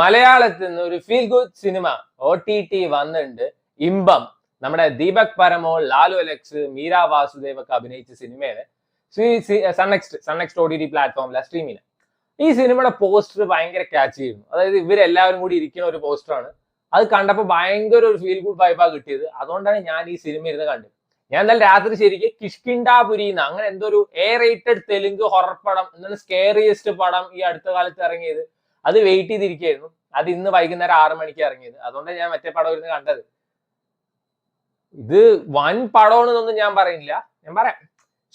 മലയാളത്തിൽ നിന്ന് ഒരു ഫീൽ ഗുഡ് സിനിമ OTT വന്നിട്ടുണ്ട്. ഇമ്പം. നമ്മുടെ ദീപക് പരമോൾ, ലാലു അലക്സ്, മീര വാസുദേവ് ഒക്കെ അഭിനയിച്ച സിനിമയാണ് സൺ നെക്സ്റ്റ് OTT പ്ലാറ്റ്ഫോമിലെ സ്ട്രീമിന്. ഈ സിനിമയുടെ പോസ്റ്റർ ഭയങ്കര ക്യാച്ച് ചെയ്യുന്നു. അതായത് ഇവരെല്ലാവരും കൂടി ഇരിക്കുന്ന ഒരു പോസ്റ്ററാണ്. അത് കണ്ടപ്പോൾ ഭയങ്കര ഒരു ഫീൽ ഗുഡ് വൈബാ കിട്ടിയത്. അതുകൊണ്ടാണ് ഞാൻ ഈ സിനിമ ഇരുന്ന് കണ്ടത്. ഞാൻ എന്തായാലും രാത്രി ശരിക്കും കിഷ്കിണ്ടാപുരി അങ്ങനെ എന്തോ ഒരു റേറ്റഡ് തെലുങ്ക് ഹൊറർ പടം, എന്താണ് സ്കേറിയസ്റ്റ് പടം ഈ അടുത്ത കാലത്ത് ഇറങ്ങിയത്, അത് വെയിറ്റ് ചെയ്തിരിക്കുകയായിരുന്നു. അത് ഇന്ന് വൈകുന്നേരം 6 മണിക്ക് ഇറങ്ങിയത്. അതുകൊണ്ടാണ് ഞാൻ മറ്റേ പടം ഇരുന്ന് കണ്ടത്. ഇത് വൻ പടമാണെന്നൊന്നും ഞാൻ പറയുന്നില്ല. ഞാൻ പറയാം,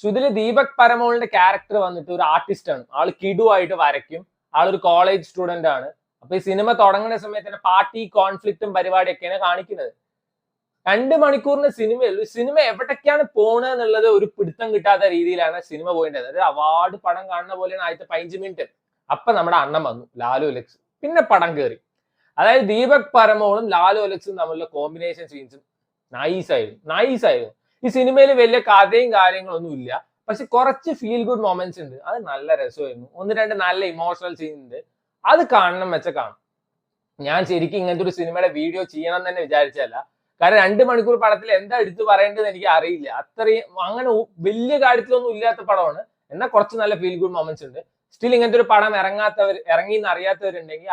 ഇതില് ദീപക് പരമോളിന്റെ ക്യാരക്ടർ വന്നിട്ട് ഒരു ആർട്ടിസ്റ്റ് ആണ്. ആള് കിടുവായിട്ട് വരയ്ക്കും. ആളൊരു കോളേജ് സ്റ്റുഡന്റ് ആണ്. അപ്പൊ ഈ സിനിമ തുടങ്ങുന്ന സമയത്ത് പാർട്ടി കോൺഫ്ലിക്റ്റും പരിപാടിയൊക്കെയാണ് കാണിക്കുന്നത്. 2 മണിക്കൂറിന്റെ സിനിമയുള്ളൂ. സിനിമ എവിടേക്കാണ് പോണത് എന്നുള്ളത് ഒരു പിടുത്തം കിട്ടാത്ത രീതിയിലാണ് സിനിമ പോയിട്ടത്. അതായത് അവാർഡ് പടം കാണുന്ന പോലെയാണ് ആദ്യത്തെ 15 മിനിറ്റ്. അപ്പൊ നമ്മുടെ അണ്ണൻ വന്നു, ലാലു അലക്സ്. പിന്നെ പടം കയറി. അതായത് ദീപക് പരമോളും ലാലു അലക്സും തമ്മിലുള്ള കോമ്പിനേഷൻ സീൻസും നൈസായിരുന്നു. ഈ സിനിമയിൽ വലിയ കഥയും കാര്യങ്ങളൊന്നും ഇല്ല. പക്ഷെ കുറച്ച് ഫീൽ ഗുഡ് മൊമെന്റ്സ് ഉണ്ട്. അത് നല്ല രസമായിരുന്നു. 1-2 നല്ല ഇമോഷണൽ സീൻ ഉണ്ട്. അത് കാണണം വെച്ച കാണും. ഞാൻ ശരിക്കും ഇങ്ങനത്തെ ഒരു സിനിമയുടെ വീഡിയോ ചെയ്യണം തന്നെ വിചാരിച്ചല്ല. കാരണം 2 മണിക്കൂർ പടത്തിൽ എന്താ എടുത്തു പറയേണ്ടത് എനിക്ക് അറിയില്ല. അത്രയും അങ്ങനെ വലിയ കാര്യത്തിലൊന്നും ഇല്ലാത്ത പടമാണ്. എന്നാൽ കുറച്ച് നല്ല ഫീൽ ഗുഡ് മൊമെന്റ്സ് ഉണ്ട്. സ്റ്റിൽ ഇങ്ങനത്തെ ഒരു പടം ഇറങ്ങിയെന്ന് അറിയാത്തവരുണ്ടെങ്കിൽ